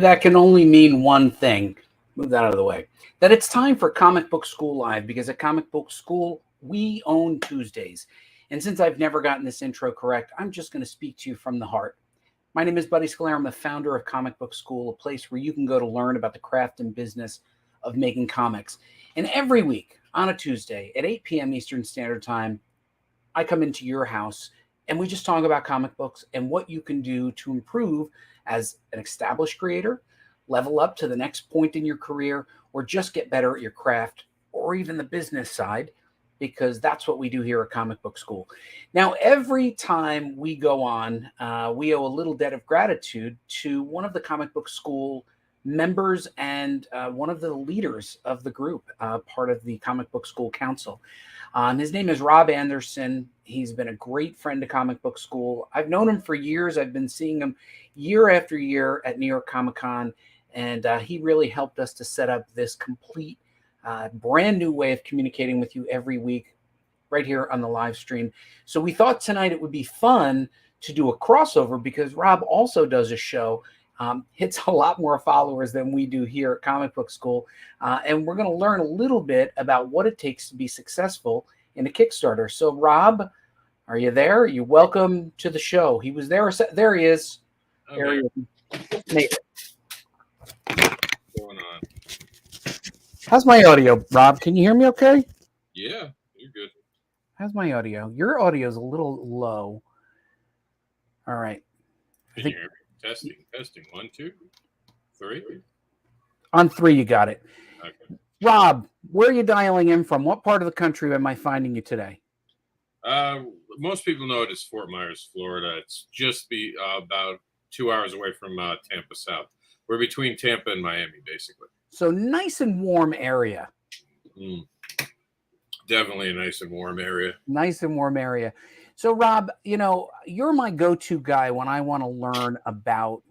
That can only mean one thing. Move that out of the way. That it's time for Comic Book School Live, because at Comic Book School, we own Tuesdays. And since I've never gotten this intro correct, I'm just going to speak to you from the heart. My name is Buddy Scalera. I'm the founder of Comic Book School, a place where you can go to learn about the craft and business of making comics. And every week on a Tuesday at 8 p.m. Eastern Standard Time, I come into your house and we just talk about comic books and what you can do to improve as an established creator, level up to the next point in your career, or just get better at your craft, or even the business side, because that's what we do here at Comic Book School. Now, every time we go on, we owe a little debt of gratitude to one of the Comic Book School members and one of the leaders of the group, part of the Comic Book School Council. His name is Rob Andersin. He's been a great friend to Comic Book School. I've known him for years. I've been seeing him year after year at New York Comic Con, and he really helped us to set up this complete, brand new way of communicating with you every week right here on the live stream. So we thought tonight it would be fun to do a crossover, because Rob also does a show. Hits a lot more followers than we do here at Comic Book School. And we're going to learn a little bit about what it takes to be successful in a Kickstarter. So, Rob, are you there? You're welcome to the show. He was there. There he is. Okay. There he is. Nate. What's going on? How's my audio, Rob? Can you hear me okay? Yeah, you're good. How's my audio? Your audio is a little low. All right. Can you hear me? Testing. 1, 2, 3. On 3, you got it. Okay. Rob, where are you dialing in from? What part of the country am I finding you today? Most people know it as Fort Myers, Florida. It's just about 2 hours away from Tampa South. We're between Tampa and Miami, basically. So nice and warm area. Definitely a nice and warm area. Nice and warm area. So, Rob, you know, you're my go-to guy when I want to learn about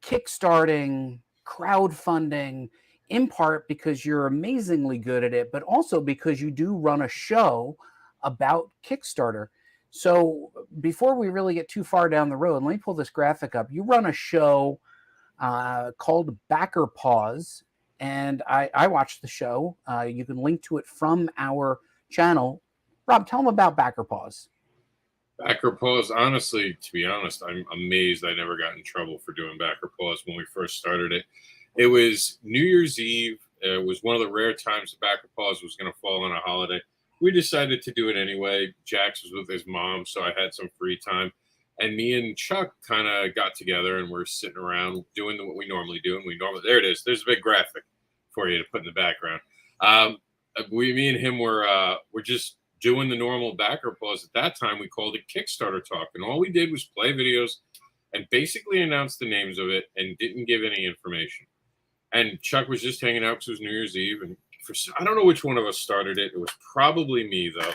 kickstarting, crowdfunding, in part because you're amazingly good at it, but also because you do run a show about Kickstarter. So before we really get too far down the road, let me pull this graphic up. You run a show called BackerPause, and I watched the show. You can link to it from our channel. Rob, tell them about BackerPause. BackerPause, honestly, to be honest, I'm amazed I never got in trouble for doing BackerPause when we first started it. It was New Year's Eve. It was one of the rare times that BackerPause was going to fall on a holiday. We decided to do it anyway. Jax was with his mom, so I had some free time. And me and Chuck kind of got together, and we're sitting around doing what we normally do. And there it is. There's a big graphic for you to put in the background. Me and him were just doing the normal BackerPause. At that time, we called it Kickstarter Talk. And all we did was play videos and basically announce the names of it and didn't give any information. And Chuck was just hanging out because it was New Year's Eve. And I don't know which one of us started it. It was probably me, though.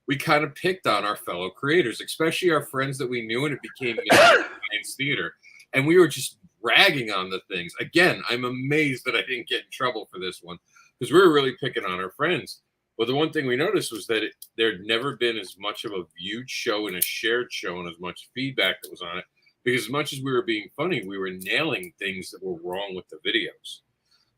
We kind of picked on our fellow creators, especially our friends that we knew, and it became science theater. And we were just ragging on the things. Again, I'm amazed that I didn't get in trouble for this one, because we were really picking on our friends. But the one thing we noticed was that there had never been as much of a viewed show and a shared show and as much feedback that was on it. Because as much as we were being funny, we were nailing things that were wrong with the videos.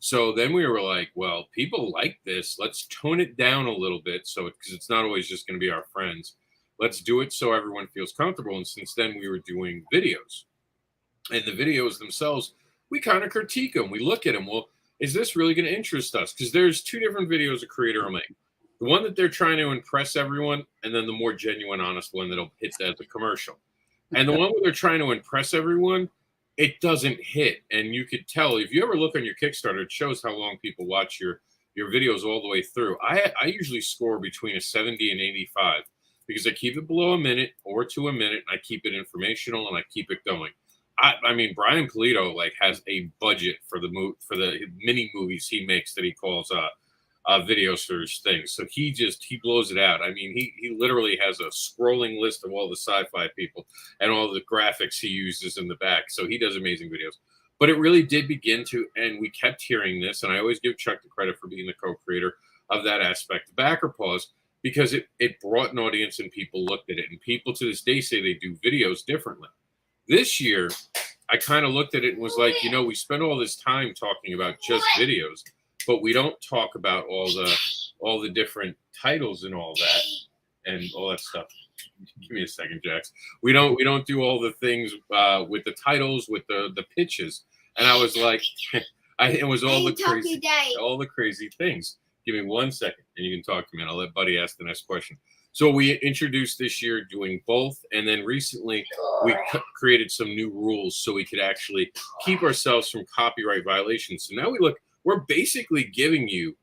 So then we were like, well, people like this. Let's tone it down a little bit, because it's not always just going to be our friends. Let's do it so everyone feels comfortable. And since then, we were doing videos. And the videos themselves, we kind of critique them. We look at them. Well, is this really going to interest us? Because there's 2 different videos a creator will make. The one that they're trying to impress everyone, and then the more genuine, honest one that'll hit as a commercial. And the one where they're trying to impress everyone, it doesn't hit. And you could tell, if you ever look on your Kickstarter, it shows how long people watch your videos all the way through. I usually score between a 70 and 85 because I keep it below a minute or to a minute. And I keep it informational and I keep it going. I mean, Brian Polito has a budget for the mini movies he makes that he calls videos for his things. So he blows it out. I mean, he literally has a scrolling list of all the sci-fi people and all the graphics he uses in the back. So he does amazing videos. But it really did begin to, and we kept hearing this, and I always give Chuck the credit for being the co-creator of that aspect of BackerPause, because it brought an audience and people looked at it. And people to this day say they do videos differently. This year, I kind of looked at it and was like, we spend all this time talking about just videos, but we don't talk about all the different titles and all that and all that stuff. Give me a second, Jax. We don't do all the things with the titles, with the pitches. And I was like, it was all the crazy things. Give me 1 second, and you can talk to me, and I'll let Buddy ask the next question. So we introduced this year doing both, and then recently we created some new rules so we could actually keep ourselves from copyright violations. So now we're basically giving you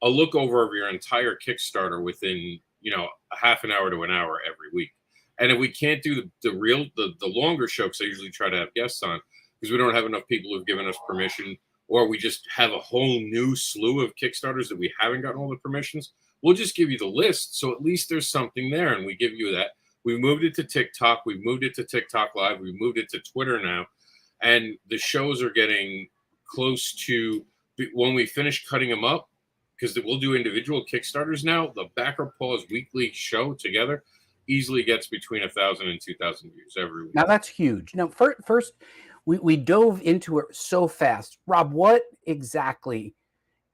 a look over of your entire Kickstarter within a half an hour to an hour every week. And if we can't do the longer show, because I usually try to have guests on, because we don't have enough people who've given us permission, or we just have a whole new slew of Kickstarters that we haven't gotten all the permissions, we'll just give you the list. So at least there's something there, and we give you that. We've moved it to TikTok. We've moved it to TikTok Live. We've moved it to Twitter now. And the shows are getting close to, when we finish cutting them up, because we'll do individual Kickstarters now, the BackerPause weekly show together easily gets between 1,000 and 2,000 views every week. Now that's huge. Now, first we dove into it so fast. Rob, what exactly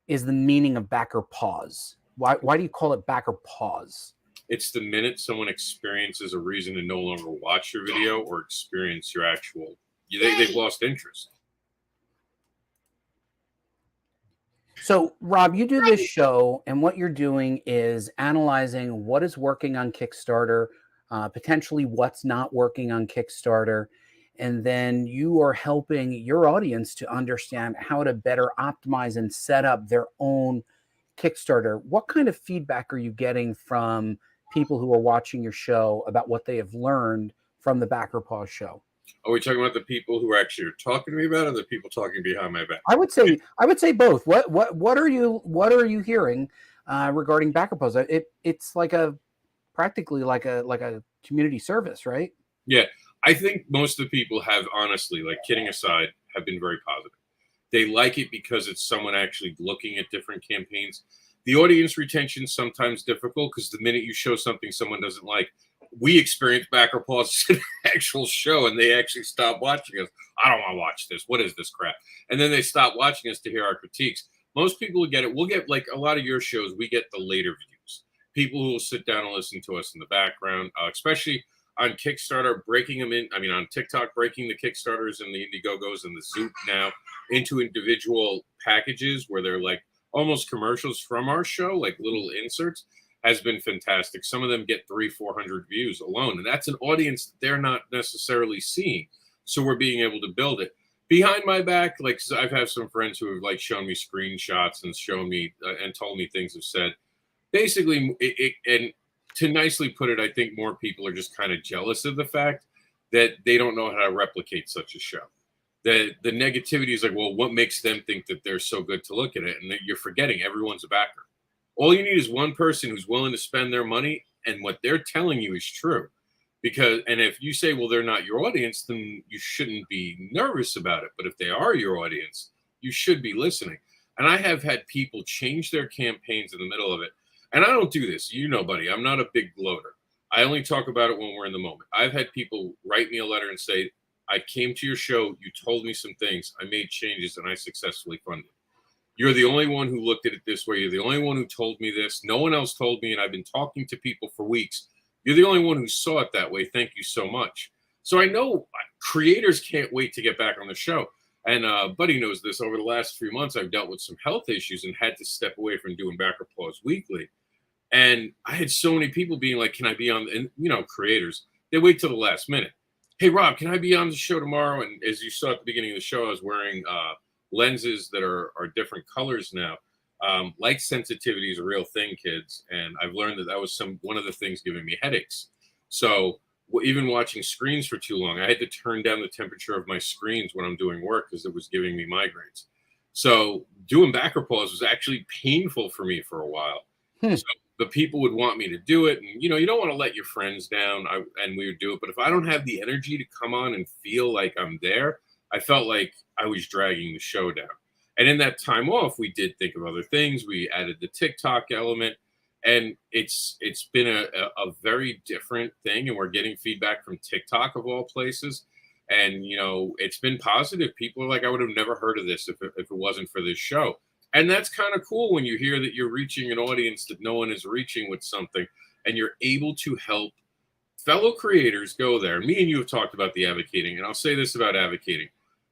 is the meaning of BackerPause? Why do you call it BackerPause? It's the minute someone experiences a reason to no longer watch your video or experience your actual, they've lost interest. So, Rob, you do this show, and what you're doing is analyzing what is working on Kickstarter, potentially what's not working on Kickstarter, and then you are helping your audience to understand how to better optimize and set up their own Kickstarter. What kind of feedback are you getting from people who are watching your show about what they have learned from the BackerPause show? Are we talking about the people who actually are talking to me about it, or the people talking behind my back? I would say both. What are you hearing regarding BackerPause? It's practically like a community service, right? Yeah, I think most of the people have, honestly, like kidding aside, have been very positive. They like it because it's someone actually looking at different campaigns. The audience retention is sometimes difficult because the minute you show something someone doesn't like, we experienced BackerPause as an actual show, and they actually stopped watching us. I don't want to watch this. What is this crap? And then they stop watching us to hear our critiques. Most people who get it, we'll get, like a lot of your shows, we get the later views. People who will sit down and listen to us in the background, especially on Kickstarter, on TikTok, breaking the Kickstarters and the Indiegogos and the Zoop now into individual packages where they're like almost commercials from our show, like little inserts, has been fantastic. Some of them get 300-400 views alone, and that's an audience that they're not necessarily seeing. So we're being able to build it behind my back. Like, I've had some friends who have like shown me screenshots and shown me and told me things have said. Basically, and to nicely put it, I think more people are just kind of jealous of the fact that they don't know how to replicate such a show. The negativity is like, well, what makes them think that they're so good to look at it? And you're forgetting everyone's a backer. All you need is one person who's willing to spend their money, and what they're telling you is true. And if you say, well, they're not your audience, then you shouldn't be nervous about it. But if they are your audience, you should be listening. And I have had people change their campaigns in the middle of it. And I don't do this, buddy. I'm not a big gloater. I only talk about it when we're in the moment. I've had people write me a letter and say, I came to your show, you told me some things, I made changes, and I successfully funded. You're the only one who looked at it this way. You're the only one who told me this. No one else told me, and I've been talking to people for weeks. You're the only one who saw it that way. Thank you so much. So I know creators can't wait to get back on the show. And Buddy knows this. Over the last 3 months, I've dealt with some health issues and had to step away from doing BackerPause weekly. And I had so many people being like, can I be on? And, creators, they wait till the last minute. Hey, Rob, can I be on the show tomorrow? And as you saw at the beginning of the show, I was wearing lenses that are different colors now. Light sensitivity is a real thing, kids. And I've learned that was one of the things giving me headaches. So even watching screens for too long, I had to turn down the temperature of my screens when I'm doing work because it was giving me migraines. So doing BackerPause was actually painful for me for a while. So the people would want me to do it. And, you don't want to let your friends down. And we would do it. But if I don't have the energy to come on and feel like I'm there, I felt like I was dragging the show down. And in that time off, we did think of other things. We added the TikTok element. And it's been a very different thing. And we're getting feedback from TikTok of all places. And, you know, it's been positive. People are like, I would have never heard of this if it wasn't for this show. And that's kind of cool when you hear that you're reaching an audience that no one is reaching with something, and you're able to help fellow creators go there. Me and you have talked about the advocating, and I'll say this about advocating.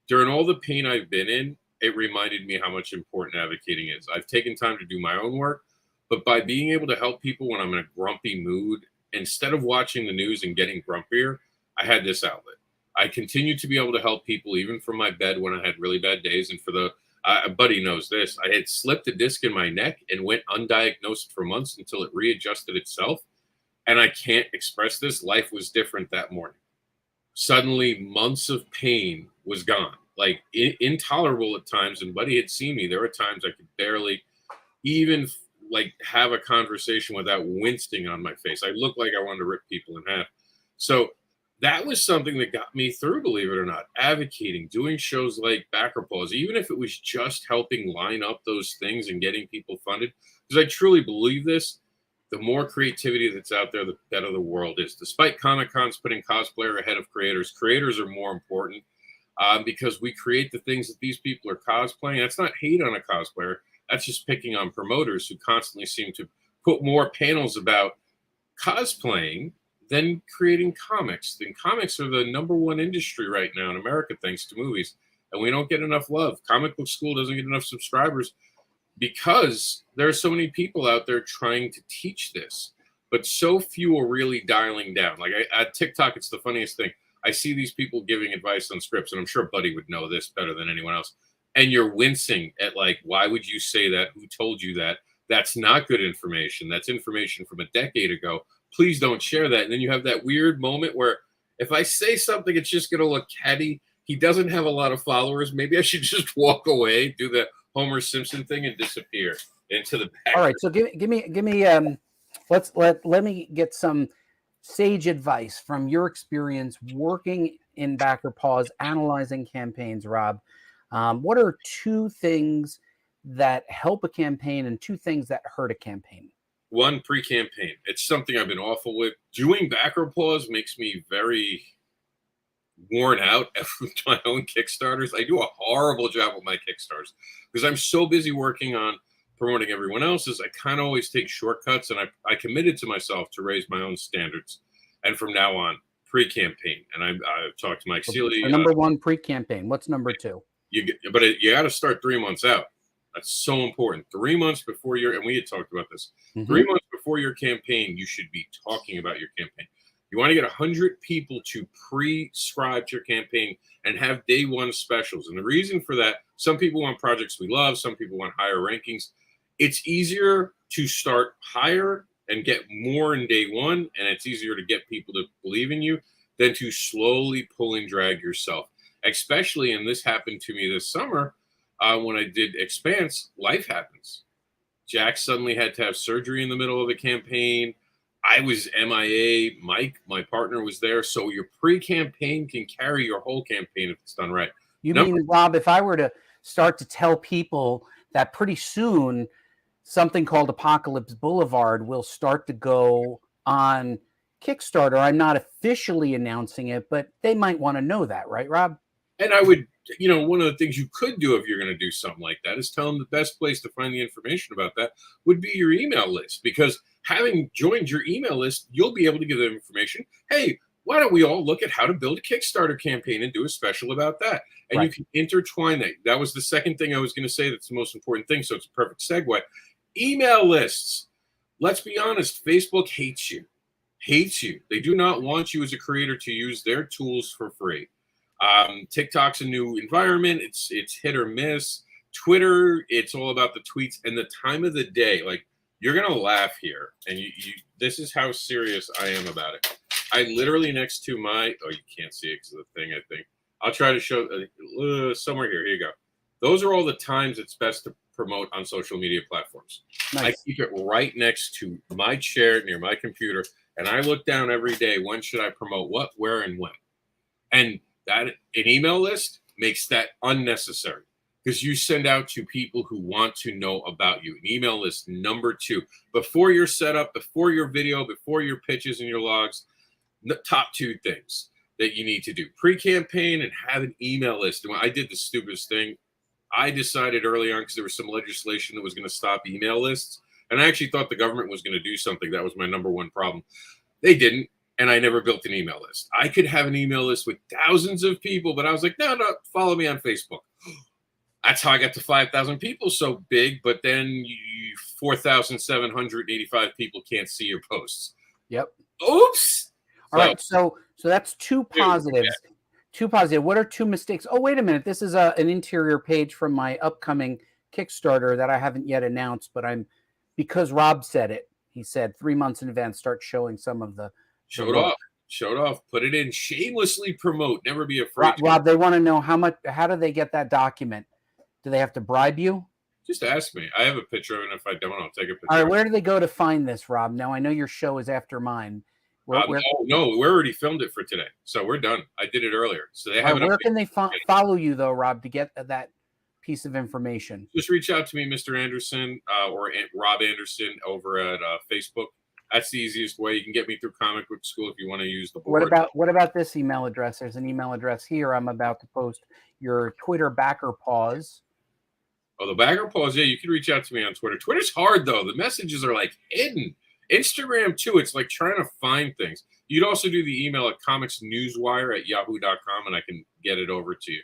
During all the pain I've been in, it reminded me how much important advocating is. I've taken time to do my own work, but by being able to help people when I'm in a grumpy mood, instead of watching the news and getting grumpier, I had this outlet. I continue to be able to help people even from my bed when I had really bad days. And for the Buddy knows this, I had slipped a disc in my neck and went undiagnosed for months until it readjusted itself. And I can't express this. Life was different that morning. Suddenly, months of pain was gone, like intolerable at times. And Buddy had seen me. There were times I could barely even like have a conversation without wincing on my face. I looked like I wanted to rip people in half. So that was something that got me through, believe it or not. Advocating, doing shows like BackerPause, even if it was just helping line up those things and getting people funded. Because I truly believe this, the more creativity that's out there, the better the world is. Despite Comic-Cons putting cosplayer ahead of creators, creators are more important because we create the things that these people are cosplaying. That's not hate on a cosplayer. That's just picking on promoters who constantly seem to put more panels about cosplaying than creating comics. And comics are the #1 industry right now in America, thanks to movies. And we don't get enough love. Comic Book School doesn't get enough subscribers because there are so many people out there trying to teach this, but so few are really dialing down. Like at TikTok, it's the funniest thing. I see these people giving advice on scripts, and I'm sure Buddy would know this better than anyone else. And you're wincing at like, why would you say that? Who told you that? That's not good information. That's information from a decade ago. Please don't share that. And then you have that weird moment where if I say something, it's just going to look catty. He doesn't have a lot of followers. Maybe I should just walk away, do the Homer Simpson thing, and disappear into the back. All right. So give me let me get some sage advice from your experience working in BackerPause, analyzing campaigns, Rob. What are 2 things that help a campaign and 2 things that hurt a campaign? One, pre-campaign. It's something I've been awful with. Doing BackerPause makes me very worn out with my own Kickstarters. I do a horrible job with my Kickstarters because I'm so busy working on promoting everyone else's. I kind of always take shortcuts, and I committed to myself to raise my own standards. And from now on, pre-campaign. And I've talked to Mike Seeley. Number 1, pre-campaign. What's number 2? You got to start 3 months out. That's so important. 3 months before and we had talked about this. 3 months before your campaign, you should be talking about your campaign. You want to get 100 people to pre-scribe to your campaign and have day 1 specials. And the reason for that, some people want projects we love. Some people want higher rankings. It's easier to start higher and get more in day 1. And it's easier to get people to believe in you than to slowly pull and drag yourself. Especially, and this happened to me this summer, when I did Expanse, life happens. Jack suddenly had to have surgery in the middle of the campaign. I was MIA. Mike, my partner, was there. So your pre-campaign can carry your whole campaign if it's done right. You mean, Rob, if I were to start to tell people that pretty soon something called Apocalypse Boulevard will start to go on Kickstarter, I'm not officially announcing it, but they might want to know that, right, Rob? And I would, one of the things you could do if you're going to do something like that is tell them the best place to find the information about that would be your email list. Because having joined your email list, you'll be able to give them information. Hey, why don't we all look at how to build a Kickstarter campaign and do a special about that? And You can intertwine that. That was the second thing I was going to say that's the most important thing. So it's a perfect segue. Email lists. Let's be honest. Facebook hates you. Hates you. They do not want you as a creator to use their tools for free. TikTok's a new environment. It's hit or miss. Twitter, it's all about the tweets and the time of the day. Like, you're gonna laugh here, and you this is how serious I am about it. I literally next to my you can't see it because of the thing. I think I'll try to show somewhere here. Here you go. Those are all the times it's best to promote on social media platforms. Nice. I keep it right next to my chair near my computer, and I look down every day. When should I promote what, where, and when? And that an email list makes that unnecessary because you send out to people who want to know about you. An email list, number 2, before your setup, before your video, before your pitches and your logs, the top 2 things. that you need to do pre-campaign and have an email list. And I did the stupidest thing. I decided early on, because there was some legislation that was going to stop email lists. And I actually thought the government was going to do something. That was my number one problem. They didn't. And I never built an email list. I could have an email list with thousands of people, but I was like, no, follow me on Facebook. That's how I got to 5,000 people so big. But then 4,785 people can't see your posts. Yep. Oops. All right. So that's two positives. Yeah. Two positive. What are two mistakes? Oh, wait a minute. This is an interior page from my upcoming Kickstarter that I haven't yet announced, but because Rob said it. He said 3 months in advance, start showing some of the. Show it off. Put it in. Shamelessly promote. Never be afraid. Rob, they want to know how do they get that document? Do they have to bribe you? Just ask me. I have a picture of it. And if I don't, I'll take a picture. All right, where do they go to find this, Rob? Now, I know your show is after mine. No, we already filmed it for today. So we're done. I did it earlier. So they have it. Where can they follow you, though, Rob, to get that piece of information? Just reach out to me, Mr. Anderson, or Rob Andersin over at Facebook. That's the easiest way. You can get me through Comic Book School if you want to use the board. What about this email address? There's an email address here. I'm about to post your Twitter BackerPause. Oh, the BackerPause. Yeah, you can reach out to me on Twitter. Twitter's hard, though. The messages are like hidden. Instagram, too. It's like trying to find things. You'd also do the email at comicsnewswire@yahoo.com, and I can get it over to you.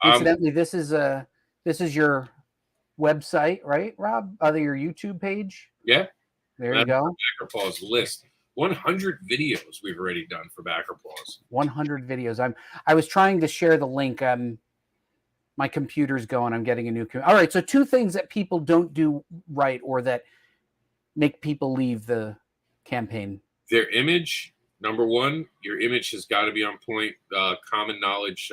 Incidentally, this is your website, right, Rob? Your YouTube page? Yeah. There you go. BackerPause list. 100 videos we've already done for BackerPause. 100 videos. I was trying to share the link. My computer's going. I'm getting a new computer. All right. So 2 things that people don't do right or that make people leave the campaign. Their image. Number one, your image has got to be on point. Common knowledge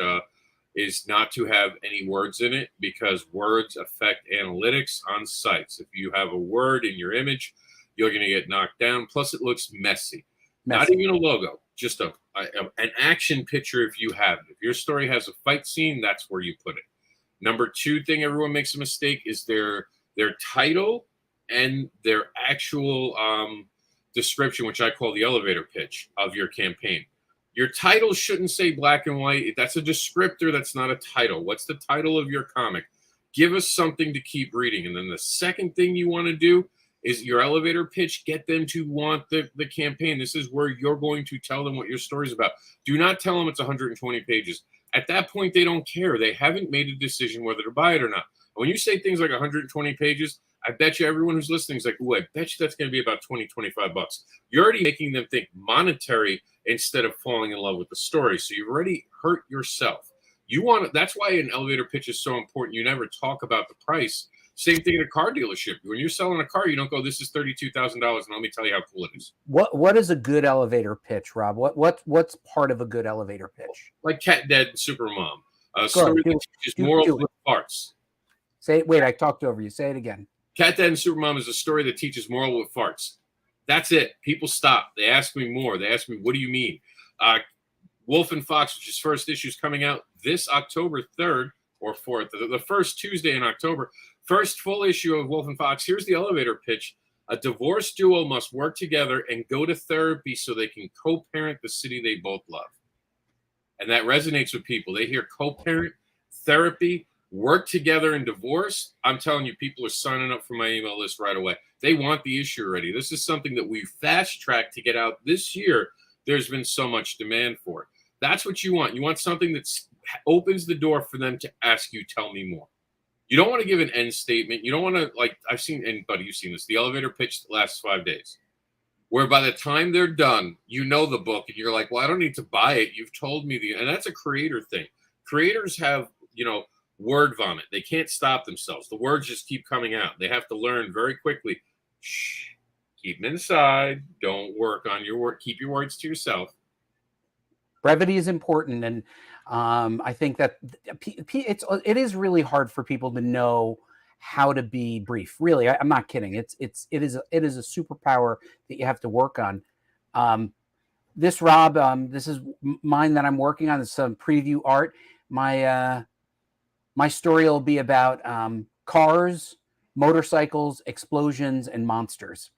is not to have any words in it because words affect analytics on sites. If you have a word in your image, you're going to get knocked down. Plus, it looks messy. Not even a logo, just an action picture if you have it. If your story has a fight scene, that's where you put it. Number 2 thing everyone makes a mistake is their title and their actual description, which I call the elevator pitch of your campaign. Your title shouldn't say black and white. That's a descriptor. That's not a title. What's the title of your comic? Give us something to keep reading. And then the second thing you want to do is your elevator pitch. Get them to want the campaign. This is where you're going to tell them what your story's about. Do not tell them it's 120 pages. At that point, they don't care. They haven't made a decision whether to buy it or not. When you say things like 120 pages, I bet you everyone who's listening is like, "Ooh, I bet you that's going to be about $20-25. You're already making them think monetary instead of falling in love with the story. So you've already hurt yourself. That's why an elevator pitch is so important. You never talk about the price. Same thing at a car dealership. When you're selling a car, you don't go, "This is $32,000, and let me tell you how cool it is." What is a good elevator pitch, Rob? What's part of a good elevator pitch? Like Cat Dad and Supermom. A story that teaches morals with farts. Wait, I talked over you. Say it again. Cat Dad and Supermom is a story that teaches moral with farts. That's it. People stop. They ask me more. They ask me, "What do you mean?" Wolf and Fox, which is first issue, is coming out this October 3rd or 4th, the first Tuesday in October. First full issue of Wolf and Fox. Here's the elevator pitch. A divorced duo must work together and go to therapy so they can co-parent the city they both love. And that resonates with people. They hear co-parent, therapy, work together, and divorce. I'm telling you, people are signing up for my email list right away. They want the issue already. This is something that we fast-tracked to get out this year. There's been so much demand for it. That's what you want. You want something that opens the door for them to ask you, "Tell me more." You don't want to give an end statement. You don't want to, like, I've seen, and Buddy, you've seen this, the elevator pitch that lasts 5 days, where by the time they're done, you know the book, and you're like, "Well, I don't need to buy it. You've told me and that's a creator thing. Creators have, word vomit. They can't stop themselves. The words just keep coming out. They have to learn very quickly. Shh, keep them inside. Don't work on your work. Keep your words to yourself. Brevity is important, and I think that it is really hard for people to know how to be brief. Really, I'm not kidding. It is a superpower that you have to work on. This, Rob, this is mine that I'm working on. It's some preview art. My story will be about cars, motorcycles, explosions, and monsters.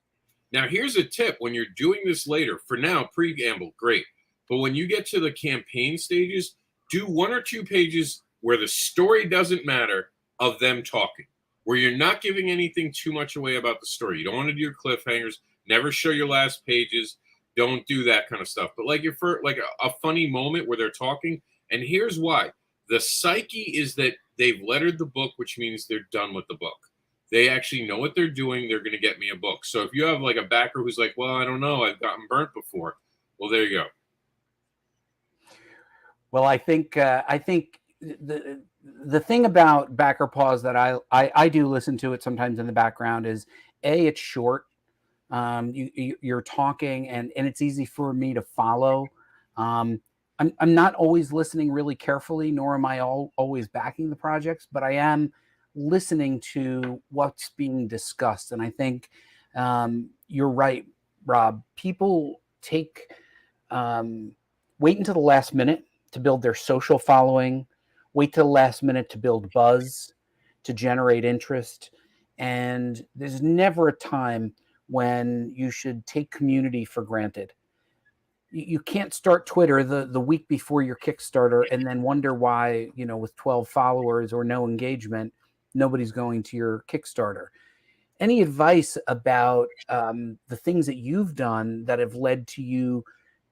Now, here's a tip when you're doing this later. For now, preamble, great. But when you get to the campaign stages, do 1 or 2 pages where the story doesn't matter of them talking, where you're not giving anything too much away about the story. You don't want to do your cliffhangers. Never show your last pages. Don't do that kind of stuff. But like your first, like a funny moment where they're talking. And here's why. The psyche is that they've lettered the book, which means they're done with the book. They actually know what they're doing. They're going to get me a book. So if you have like a backer who's like, well, I don't know, I've gotten burnt before. Well, there you go. Well, I think the thing about BackerPause that I do listen to it sometimes in the background is it's short. You're talking and it's easy for me to follow. I'm not always listening really carefully, nor am I always backing the projects, but I am listening to what's being discussed. And I think you're right, Rob. People wait until the last minute to build their social following, wait till the last minute to build buzz, to generate interest. And there's never a time when you should take community for granted. You can't start Twitter the week before your Kickstarter and then wonder why, with 12 followers or no engagement, nobody's going to your Kickstarter. Any advice about the things that you've done that have led to you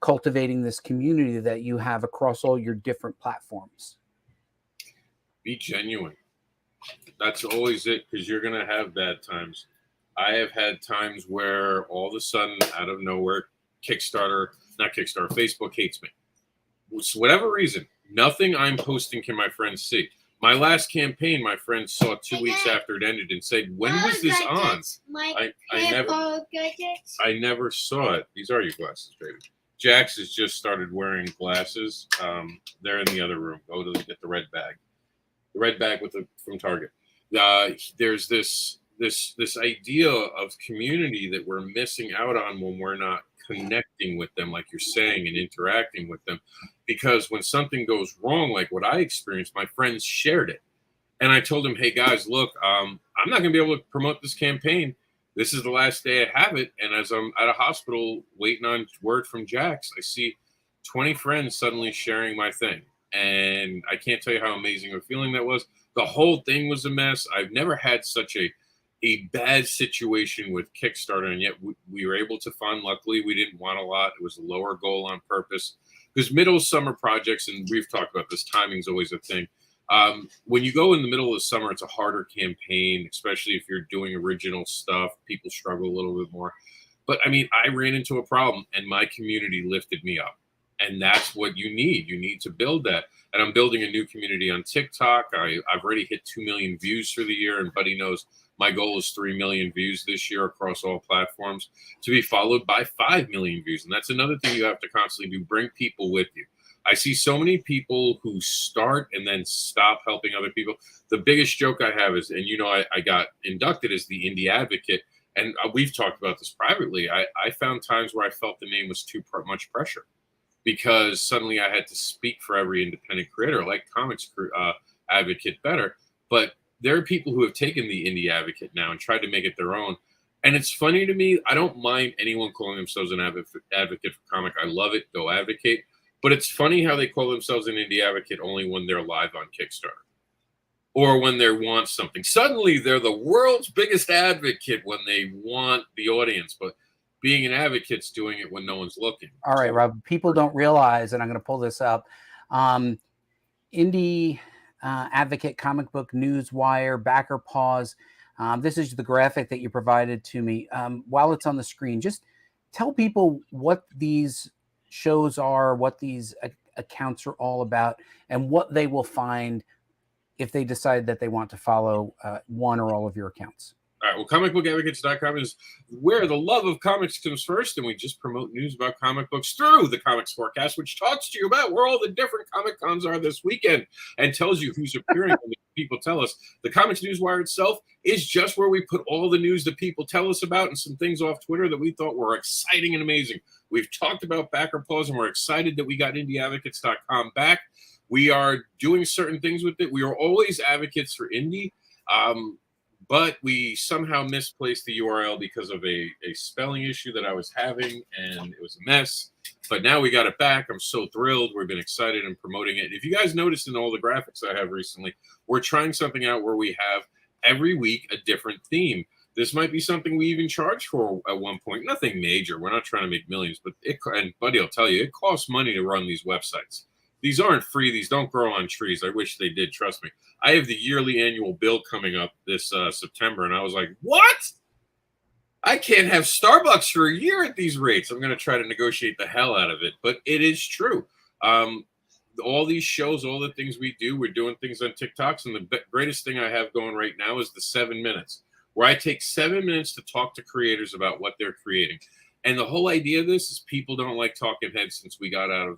cultivating this community that you have across all your different platforms? Be genuine. That's always it, because you're going to have bad times. I have had times where all of a sudden, out of nowhere, Facebook hates me. For whatever reason, nothing I'm posting can my friends see. My last campaign, my friends saw 2 weeks after it ended and said, when was this on? I never saw it. These are your glasses, baby. Jax has just started wearing glasses. They're in the other room. Go to get the red bag. The red bag from Target. There's this idea of community that we're missing out on when we're not connecting with them, like you're saying, and interacting with them. Because when something goes wrong, like what I experienced, my friends shared it. And I told them, hey guys, look, I'm not going to be able to promote this campaign. This is the last day I have it. And as I'm at a hospital waiting on word from Jax, I see 20 friends suddenly sharing my thing. And I can't tell you how amazing a feeling that was. The whole thing was a mess. I've never had such a bad situation with Kickstarter, and yet we were able to fund. Luckily, we didn't want a lot. It was a lower goal on purpose. Because middle summer projects, and we've talked about this, timing is always a thing. When you go in the middle of the summer, it's a harder campaign, especially if you're doing original stuff. People struggle a little bit more. But I mean, I ran into a problem, and my community lifted me up. And that's what you need. You need to build that. And I'm building a new community on TikTok. I've already hit 2 million views for the year. And Buddy knows my goal is 3 million views this year across all platforms, to be followed by 5 million views. And that's another thing you have to constantly do. Bring people with you. I see so many people who start and then stop helping other people. The biggest joke I have is, and I got inducted as the Indie Advocate. And we've talked about this privately. I found times where I felt the name was too much pressure, because suddenly I had to speak for every independent creator, like Comics Advocate better. But there are people who have taken the Indie Advocate now and tried to make it their own. And it's funny to me. I don't mind anyone calling themselves an advocate for comic. I love it. Go advocate. But it's funny how they call themselves an Indie Advocate only when they're live on Kickstarter or when they want something. Suddenly they're the world's biggest advocate when they want the audience. But being an advocate's doing it when no one's looking. All right, Rob. People don't realize, and I'm going to pull this up. Indie Advocate, Comic Book Newswire, BackerPause. This is the graphic that you provided to me. While it's on the screen, just tell people what these shows are, what these accounts are all about, and what they will find if they decide that they want to follow one or all of your accounts. All right, well, comicbookadvocates.com is where the love of comics comes first, and we just promote news about comic books through the Comics Forecast, which talks to you about where all the different Comic Cons are this weekend and tells you who's appearing when people tell us. The Comics Newswire itself is just where we put all the news that people tell us about and some things off Twitter that we thought were exciting and amazing. We've talked about BackerPause, and we're excited that we got IndieAdvocates.com back. We are doing certain things with it. We are always advocates for indie. but we somehow misplaced the URL because of a spelling issue that I was having, and it was a mess. But now we got it back. I'm so thrilled. We've been excited and promoting it. If you guys noticed in all the graphics I have recently, we're trying something out where we have every week a different theme. This might be something we even charge for at one point. Nothing major. We're not trying to make millions, but and Buddy will tell you, it costs money to run these websites. These aren't free. These don't grow on trees. I wish they did. Trust me. I have the yearly annual bill coming up this September, and I was like, what? I can't have Starbucks for a year at these rates. I'm going to try to negotiate the hell out of it, but it is true. All these shows, all the things we do, we're doing things on TikToks, and the greatest thing I have going right now is the 7 minutes, where I take 7 minutes to talk to creators about what they're creating. And the whole idea of this is people don't like talking heads since we got out of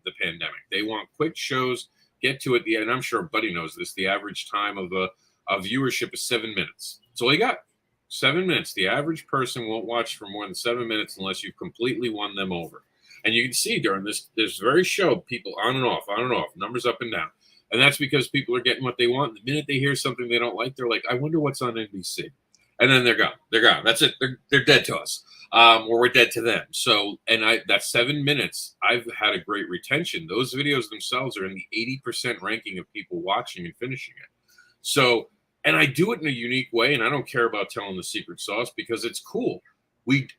the pandemic. They want quick shows, get to it. And I'm sure Buddy knows this. The average time of viewership is 7 minutes. That's all you got. 7 minutes. The average person won't watch for more than 7 minutes unless you've completely won them over. And you can see during this very show, people on and off, numbers up and down. And that's because people are getting what they want. The minute they hear something they don't like, they're like, I wonder what's on NBC. And then they're gone. They're gone. That's it. They're dead to us. Or we're dead to them. So, and that 7 minutes, I've had a great retention. Those videos themselves are in the 80% ranking of people watching and finishing it. So, and I do it in a unique way, and I don't care about telling the secret sauce because it's cool.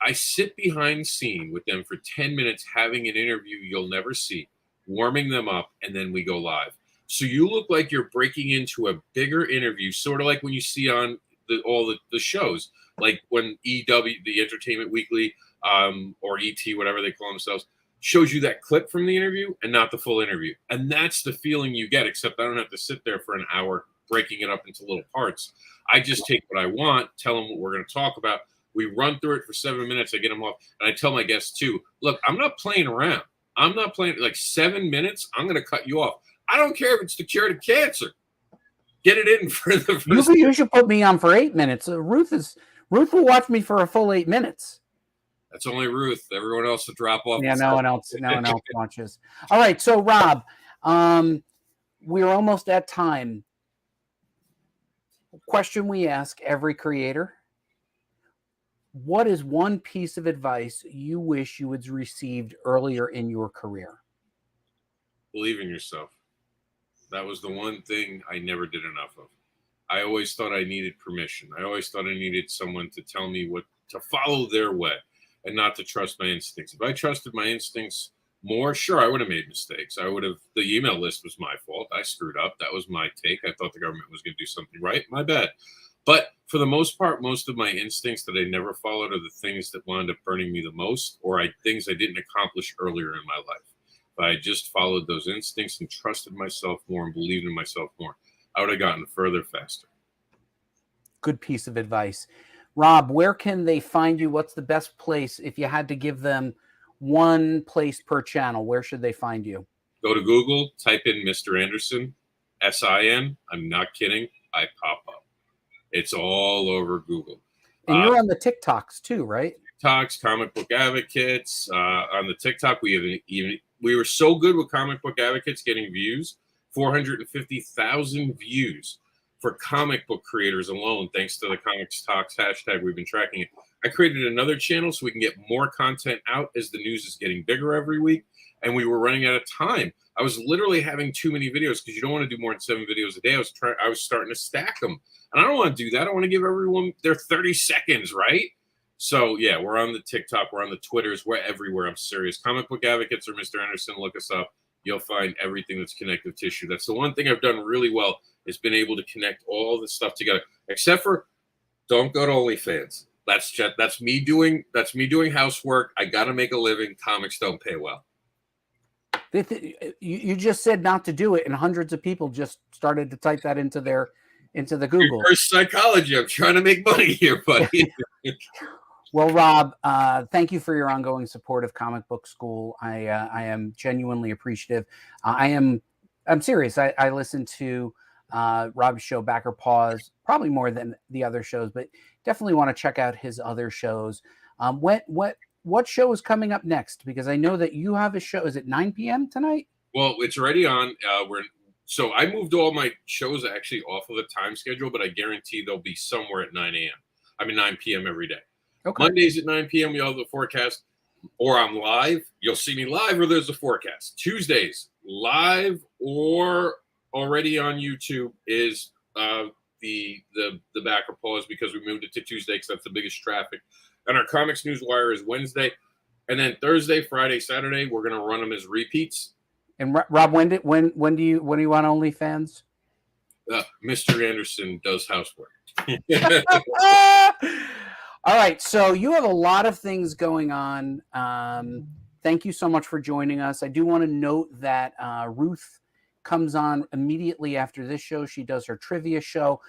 I sit behind the scene with them for 10 minutes having an interview you'll never see, warming them up, and then we go live. So you look like you're breaking into a bigger interview, sort of like when you see on all the shows, like when EW, the Entertainment Weekly, or ET, whatever they call themselves, shows you that clip from the interview and not the full interview. And that's the feeling you get, except I don't have to sit there for an hour breaking it up into little parts. I just take what I want, tell them what we're going to talk about. We run through it for 7 minutes. I get them off. And I tell my guests too, look, I'm not playing around. I'm not playing like 7 minutes. I'm going to cut you off. I don't care if it's the cure to cancer. Get it in for the first. You should put me on for 8 minutes. Ruth will watch me for a full 8 minutes. That's only Ruth. Everyone else will drop off. Yeah, no one else watches. All right. So Rob, we're almost at time. Question we ask every creator: what is one piece of advice you wish you had received earlier in your career? Believe in yourself. That was the one thing I never did enough of. I always thought I needed permission. I always thought I needed someone to tell me what to follow their way and not to trust my instincts. If I trusted my instincts more, sure, I would have made mistakes. The email list was my fault. I screwed up. That was my take. I thought the government was going to do something right. My bad. But for the most part, most of my instincts that I never followed are the things that wound up burning me the most, or things I didn't accomplish earlier in my life. If I just followed those instincts and trusted myself more and believed in myself more, I would have gotten further faster. Good piece of advice. Rob, where can they find you? What's the best place? If you had to give them one place per channel, where should they find you? Go to Google, type in Mr. Andersin, S-I-N. I'm not kidding. I pop up. It's all over Google. And you're on the TikToks too, right? TikToks, Comic Book Advocates. On the TikTok, we were so good with Comic Book Advocates getting views, 450,000 views for comic book creators alone, thanks to the Comics Talks hashtag. We've been tracking it. I created another channel so we can get more content out as the news is getting bigger every week, and we were running out of time. I was literally having too many videos because you don't want to do more than 7 videos a day. I was starting to stack them, and I don't want to do that. I want to give everyone their 30 seconds, right? So yeah, we're on the TikTok, we're on the Twitters, we're everywhere. I'm serious. Comic Book Advocates or Mr. Andersin, look us up. You'll find everything that's connective tissue. That's the one thing I've done really well, is been able to connect all the stuff together, except for don't go to OnlyFans. That's me doing housework. I got to make a living. Comics don't pay well. You just said not to do it, and hundreds of people just started to type that into the Google. Reverse psychology. I'm trying to make money here, buddy. Well, Rob, thank you for your ongoing support of Comic Book School. I am genuinely appreciative. I'm serious. I listen to Rob's show, BackerPause, probably more than the other shows, but definitely want to check out his other shows. What show is coming up next? Because I know that you have a show. Is it 9 p.m. tonight? Well, it's already on. So I moved all my shows actually off of the time schedule, but I guarantee they'll be somewhere at 9 a.m. I mean, 9 p.m. every day. Okay. Mondays at 9 p.m. You'll have the forecast, or I'm live. You'll see me live, or there's a forecast. Tuesdays live or already on YouTube is the BackerPause, because we moved it to Tuesday because that's the biggest traffic. And our Comics Newswire is Wednesday, and then Thursday, Friday, Saturday we're gonna run them as repeats. And Rob, when do you want OnlyFans? Mr. Anderson does housework. All right, so you have a lot of things going on. Thank you so much for joining us. I do want to note that Ruth comes on immediately after this show. She does her trivia show.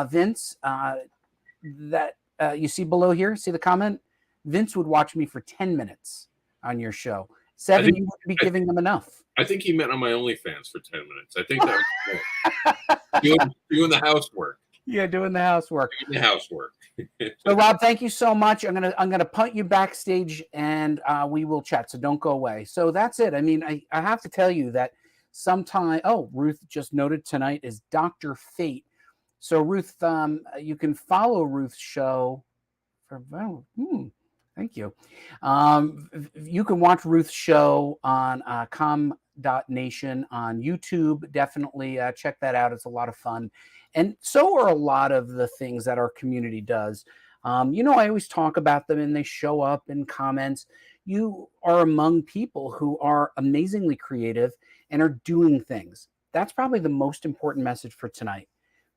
Vince, that you see below here, see the comment? Vince would watch me for 10 minutes on your show. 7, you wouldn't be giving them enough. I think he meant on my OnlyFans for 10 minutes. I think that was doing the housework. Yeah, doing the housework. Doing the housework. So, Rob, thank you so much. I'm gonna punt you backstage, and we will chat. So don't go away. So that's it. I mean, I have to tell you that sometime. Oh, Ruth just noted tonight is Dr. Fate. So Ruth, you can follow Ruth's show. Thank you. You can watch Ruth's show on com.nation on YouTube. Definitely check that out. It's a lot of fun. And so are a lot of the things that our community does. I always talk about them and they show up in comments. You are among people who are amazingly creative and are doing things. That's probably the most important message for tonight.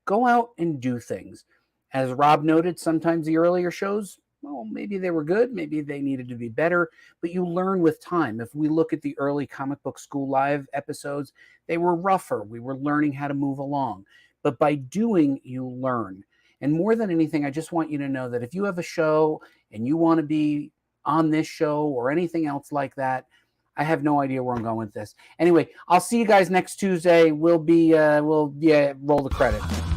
Go out and do things. As Rob noted, sometimes the earlier shows, well, maybe they were good, maybe they needed to be better, but you learn with time. If we look at the early Comic Book School Live episodes, they were rougher. We were learning how to move along. But by doing, you learn. And more than anything, I just want you to know that if you have a show and you want to be on this show or anything else like that, I have no idea where I'm going with this. Anyway, I'll see you guys next Tuesday. Roll the credits.